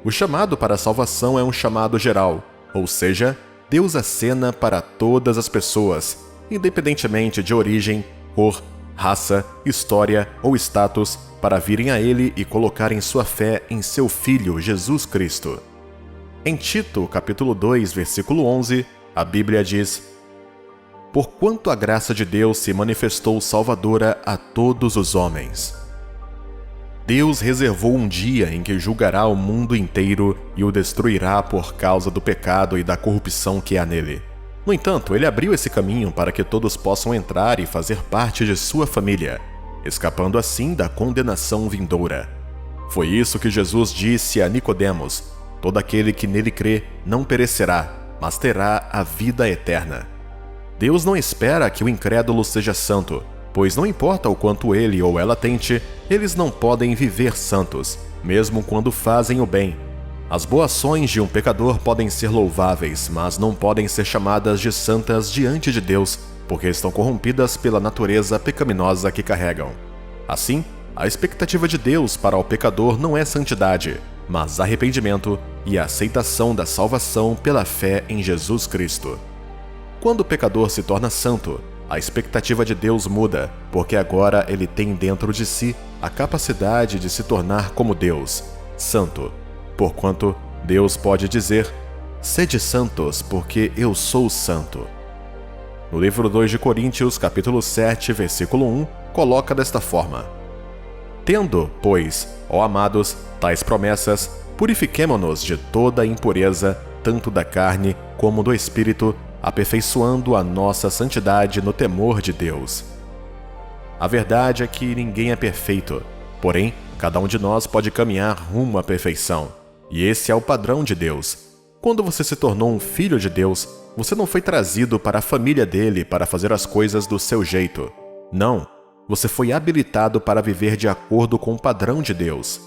O chamado para a salvação é um chamado geral, ou seja, Deus acena para todas as pessoas, independentemente de origem, cor, raça, história ou status, para virem a Ele e colocarem sua fé em seu Filho, Jesus Cristo. Em Tito, capítulo 2, versículo 11, a Bíblia diz: Porquanto a graça de Deus se manifestou salvadora a todos os homens. Deus reservou um dia em que julgará o mundo inteiro e o destruirá por causa do pecado e da corrupção que há nele. No entanto, Ele abriu esse caminho para que todos possam entrar e fazer parte de sua família, escapando assim da condenação vindoura. Foi isso que Jesus disse a Nicodemos: todo aquele que nele crê não perecerá, mas terá a vida eterna. Deus não espera que o incrédulo seja santo, pois não importa o quanto ele ou ela tente, eles não podem viver santos, mesmo quando fazem o bem. As boas ações de um pecador podem ser louváveis, mas não podem ser chamadas de santas diante de Deus, porque estão corrompidas pela natureza pecaminosa que carregam. Assim, a expectativa de Deus para o pecador não é santidade, mas arrependimento e a aceitação da salvação pela fé em Jesus Cristo. Quando o pecador se torna santo, a expectativa de Deus muda, porque agora ele tem dentro de si a capacidade de se tornar como Deus, santo. Porquanto Deus pode dizer: sede santos, porque eu sou santo. No livro 2 de Coríntios, capítulo 7, versículo 1, coloca desta forma: Tendo, pois, ó amados, tais promessas, purifiquemo-nos de toda impureza, tanto da carne como do espírito, aperfeiçoando a nossa santidade no temor de Deus. A verdade é que ninguém é perfeito, porém, cada um de nós pode caminhar rumo à perfeição, e esse é o padrão de Deus. Quando você se tornou um filho de Deus, você não foi trazido para a família dele para fazer as coisas do seu jeito. Não, você foi habilitado para viver de acordo com o padrão de Deus.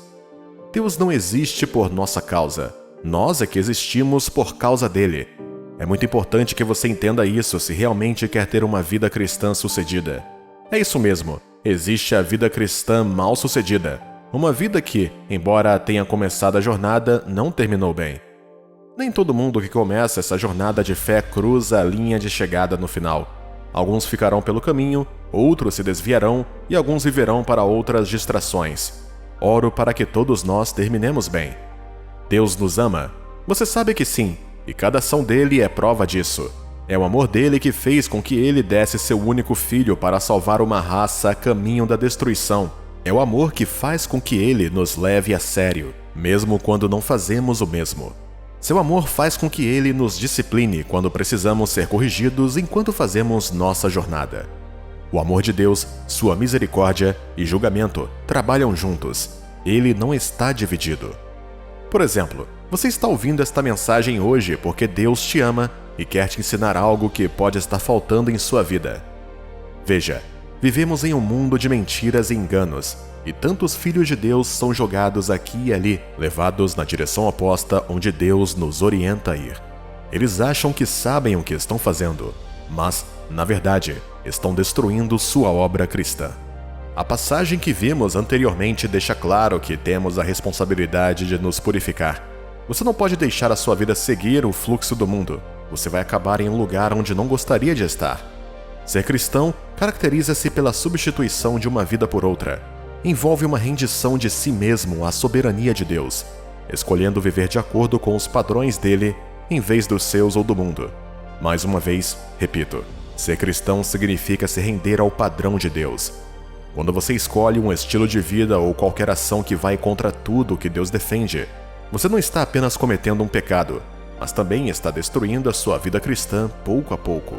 Deus não existe por nossa causa, nós é que existimos por causa dele. É muito importante que você entenda isso se realmente quer ter uma vida cristã sucedida. É isso mesmo, existe a vida cristã mal sucedida, uma vida que, embora tenha começado a jornada, não terminou bem. Nem todo mundo que começa essa jornada de fé cruza a linha de chegada no final. Alguns ficarão pelo caminho, outros se desviarão e alguns viverão para outras distrações. Oro para que todos nós terminemos bem. Deus nos ama? Você sabe que sim. E cada ação dele é prova disso. É o amor dele que fez com que ele desse seu único filho para salvar uma raça a caminho da destruição. É o amor que faz com que ele nos leve a sério, mesmo quando não fazemos o mesmo. Seu amor faz com que ele nos discipline quando precisamos ser corrigidos enquanto fazemos nossa jornada. O amor de Deus, sua misericórdia e julgamento trabalham juntos. Ele não está dividido. Por exemplo, você está ouvindo esta mensagem hoje porque Deus te ama e quer te ensinar algo que pode estar faltando em sua vida. Veja, Vivemos em um mundo de mentiras e enganos, e tantos filhos de Deus são jogados aqui e ali, levados na direção oposta onde Deus nos orienta a ir. Eles acham que sabem o que estão fazendo, mas, na verdade, estão destruindo sua obra cristã. A passagem que vimos anteriormente deixa claro que temos a responsabilidade de nos purificar. Você não pode deixar a sua vida seguir o fluxo do mundo. Você vai acabar em um lugar onde não gostaria de estar. Ser cristão caracteriza-se pela substituição de uma vida por outra. Envolve uma rendição de si mesmo à soberania de Deus, escolhendo viver de acordo com os padrões dele em vez dos seus ou do mundo. Mais uma vez, repito, ser cristão significa se render ao padrão de Deus. Quando você escolhe um estilo de vida ou qualquer ação que vai contra tudo que Deus defende, você não está apenas cometendo um pecado, mas também está destruindo a sua vida cristã pouco a pouco.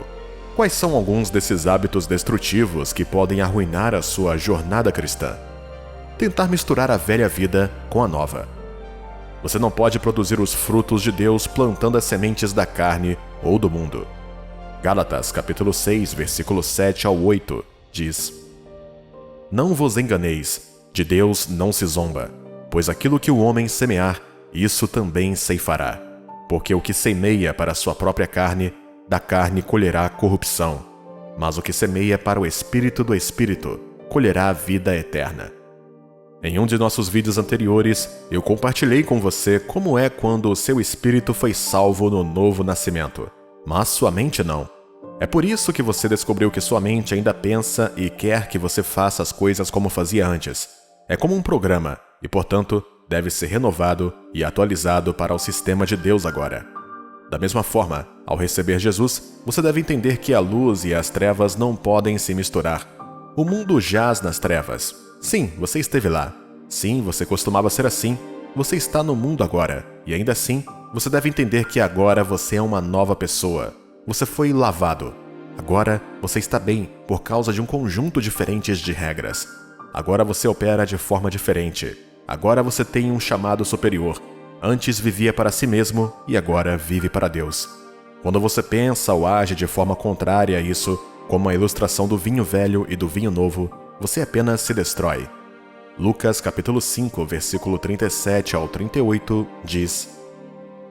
Quais são alguns desses hábitos destrutivos que podem arruinar a sua jornada cristã? Tentar misturar a velha vida com a nova. Você não pode produzir os frutos de Deus plantando as sementes da carne ou do mundo. Gálatas capítulo 6, versículo 7 ao 8, diz: Não vos enganeis, de Deus não se zomba, pois aquilo que o homem semear, isso também ceifará. Porque o que semeia para a sua própria carne, da carne colherá corrupção, mas o que semeia para o Espírito do Espírito, colherá a vida eterna. Em um de nossos vídeos anteriores, eu compartilhei com você como é quando o seu espírito foi salvo no novo nascimento, mas sua mente não. É por isso que você descobriu que sua mente ainda pensa e quer que você faça as coisas como fazia antes. É como um programa e, portanto, deve ser renovado e atualizado para o sistema de Deus agora. Da mesma forma, ao receber Jesus, você deve entender que a luz e as trevas não podem se misturar. O mundo jaz nas trevas. Sim, você esteve lá. Sim, você costumava ser assim. Você está no mundo agora. E ainda assim, você deve entender que agora você é uma nova pessoa. Você foi lavado. Agora você está bem por causa de um conjunto diferente de regras. Agora você opera de forma diferente. Agora você tem um chamado superior. Antes vivia para si mesmo e agora vive para Deus. Quando você pensa ou age de forma contrária a isso, como a ilustração do vinho velho e do vinho novo, você apenas se destrói. Lucas capítulo 5, versículo 37 ao 38 diz: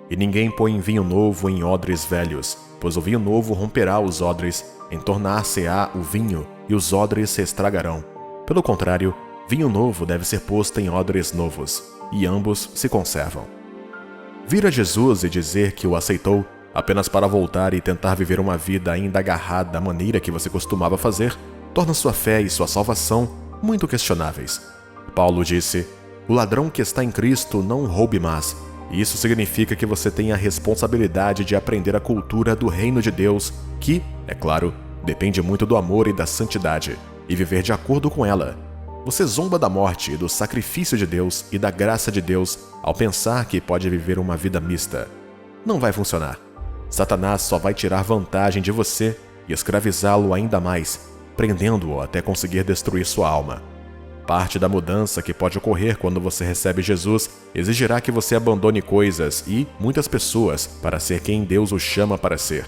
E ninguém põe vinho novo em odres velhos, pois o vinho novo romperá os odres, entornar-se-á o vinho, e os odres se estragarão. Pelo contrário, vinho novo deve ser posto em odres novos, e ambos se conservam. Vir a Jesus e dizer que o aceitou, apenas para voltar e tentar viver uma vida ainda agarrada da maneira que você costumava fazer, torna sua fé e sua salvação muito questionáveis. Paulo disse: O ladrão que está em Cristo não roube mais. E isso significa que você tem a responsabilidade de aprender a cultura do reino de Deus, que, é claro, depende muito do amor e da santidade, e viver de acordo com ela. Você zomba da morte e do sacrifício de Deus e da graça de Deus ao pensar que pode viver uma vida mista. Não vai funcionar. Satanás só vai tirar vantagem de você e escravizá-lo ainda mais, prendendo-o até conseguir destruir sua alma. Parte da mudança que pode ocorrer quando você recebe Jesus exigirá que você abandone coisas e muitas pessoas para ser quem Deus o chama para ser.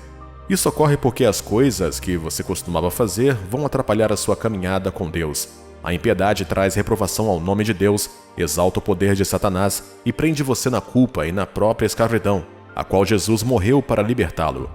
Isso ocorre porque as coisas que você costumava fazer vão atrapalhar a sua caminhada com Deus. A impiedade traz reprovação ao nome de Deus, exalta o poder de Satanás e prende você na culpa e na própria escravidão, a qual Jesus morreu para libertá-lo.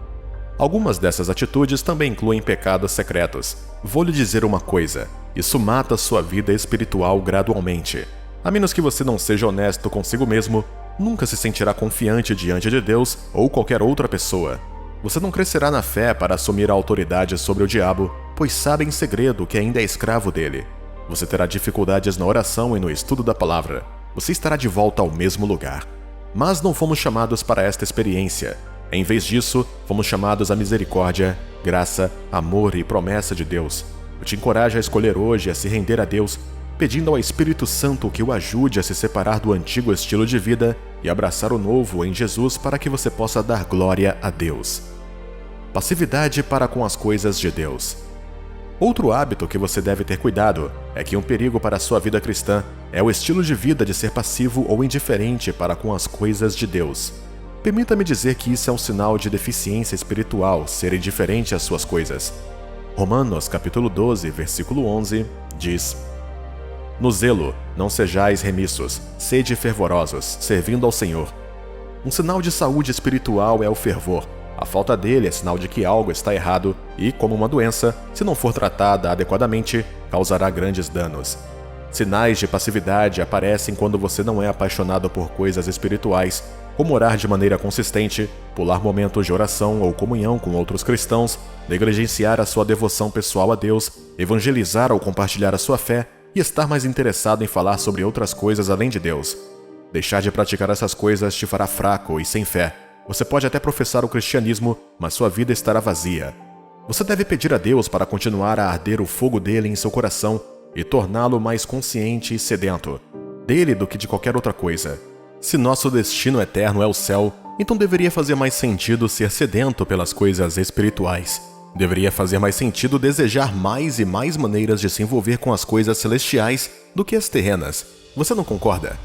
Algumas dessas atitudes também incluem pecados secretos. Vou lhe dizer uma coisa: isso mata sua vida espiritual gradualmente. A menos que você não seja honesto consigo mesmo, nunca se sentirá confiante diante de Deus ou qualquer outra pessoa. Você não crescerá na fé para assumir a autoridade sobre o diabo, pois sabe em segredo que ainda é escravo dele. Você terá dificuldades na oração e no estudo da palavra. Você estará de volta ao mesmo lugar. Mas não fomos chamados para esta experiência. Em vez disso, fomos chamados à misericórdia, graça, amor e promessa de Deus. Eu te encorajo a escolher hoje a se render a Deus, pedindo ao Espírito Santo que o ajude a se separar do antigo estilo de vida e abraçar o novo em Jesus para que você possa dar glória a Deus. Passividade para com as coisas de Deus. Outro hábito que você deve ter cuidado é que um perigo para a sua vida cristã é o estilo de vida de ser passivo ou indiferente para com as coisas de Deus. Permita-me dizer que isso é um sinal de deficiência espiritual, ser indiferente às suas coisas. Romanos capítulo 12, versículo 11, diz: No zelo, não sejais remissos, sede fervorosos, servindo ao Senhor. Um sinal de saúde espiritual é o fervor. A falta dele é sinal de que algo está errado e, como uma doença, se não for tratada adequadamente, causará grandes danos. Sinais de passividade aparecem quando você não é apaixonado por coisas espirituais, como orar de maneira consistente, pular momentos de oração ou comunhão com outros cristãos, negligenciar a sua devoção pessoal a Deus, evangelizar ou compartilhar a sua fé e estar mais interessado em falar sobre outras coisas além de Deus. Deixar de praticar essas coisas te fará fraco e sem fé. Você pode até professar o cristianismo, mas sua vida estará vazia. Você deve pedir a Deus para continuar a arder o fogo dele em seu coração e torná-lo mais consciente e sedento dele do que de qualquer outra coisa. Se nosso destino eterno é o céu, então deveria fazer mais sentido ser sedento pelas coisas espirituais. Deveria fazer mais sentido desejar mais e mais maneiras de se envolver com as coisas celestiais do que as terrenas. Você não concorda?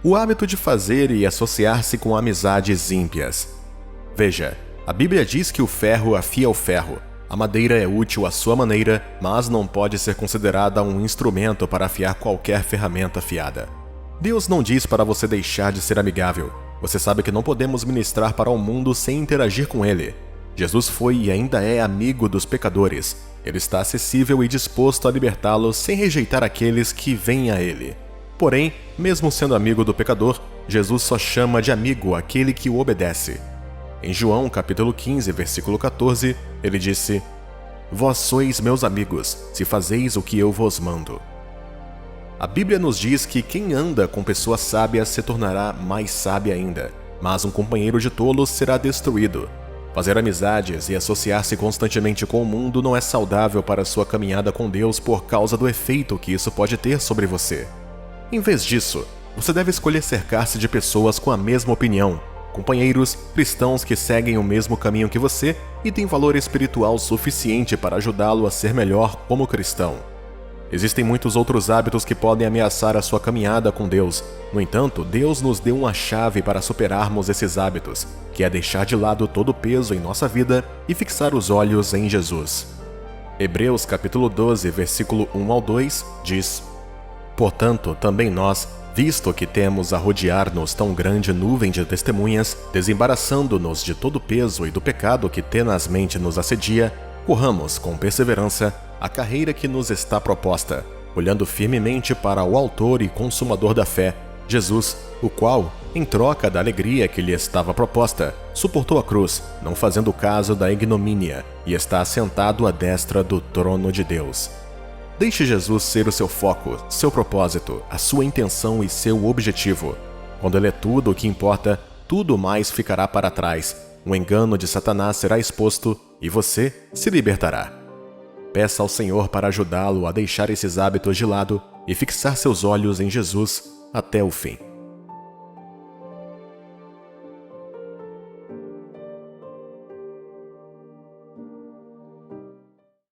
O hábito de fazer e associar-se com amizades ímpias. Veja, a Bíblia diz que o ferro afia o ferro. A madeira é útil à sua maneira, mas não pode ser considerada um instrumento para afiar qualquer ferramenta afiada. Deus não diz para você deixar de ser amigável. Você sabe que não podemos ministrar para o mundo sem interagir com ele. Jesus foi e ainda é amigo dos pecadores. Ele está acessível e disposto a libertá-los sem rejeitar aqueles que vêm a ele. Porém, mesmo sendo amigo do pecador, Jesus só chama de amigo aquele que o obedece. Em João capítulo 15, versículo 14, ele disse: Vós sois meus amigos, se fazeis o que eu vos mando. A Bíblia nos diz que quem anda com pessoas sábias se tornará mais sábia ainda, mas um companheiro de tolos será destruído. Fazer amizades e associar-se constantemente com o mundo não é saudável para sua caminhada com Deus por causa do efeito que isso pode ter sobre você. Em vez disso, você deve escolher cercar-se de pessoas com a mesma opinião, companheiros cristãos que seguem o mesmo caminho que você e têm valor espiritual suficiente para ajudá-lo a ser melhor como cristão. Existem muitos outros hábitos que podem ameaçar a sua caminhada com Deus. No entanto, Deus nos deu uma chave para superarmos esses hábitos, que é deixar de lado todo o peso em nossa vida e fixar os olhos em Jesus. Hebreus capítulo 12, versículo 1 ao 2 diz: Portanto, também nós, visto que temos a rodear-nos tão grande nuvem de testemunhas, desembaraçando-nos de todo o peso e do pecado que tenazmente nos assedia, corramos com perseverança a carreira que nos está proposta, olhando firmemente para o autor e consumador da fé, Jesus, o qual, em troca da alegria que lhe estava proposta, suportou a cruz, não fazendo caso da ignomínia, e está assentado à destra do trono de Deus. Deixe Jesus ser o seu foco, seu propósito, a sua intenção e seu objetivo. Quando ele é tudo o que importa, tudo mais ficará para trás. O engano de Satanás será exposto e você se libertará. Peça ao Senhor para ajudá-lo a deixar esses hábitos de lado e fixar seus olhos em Jesus até o fim.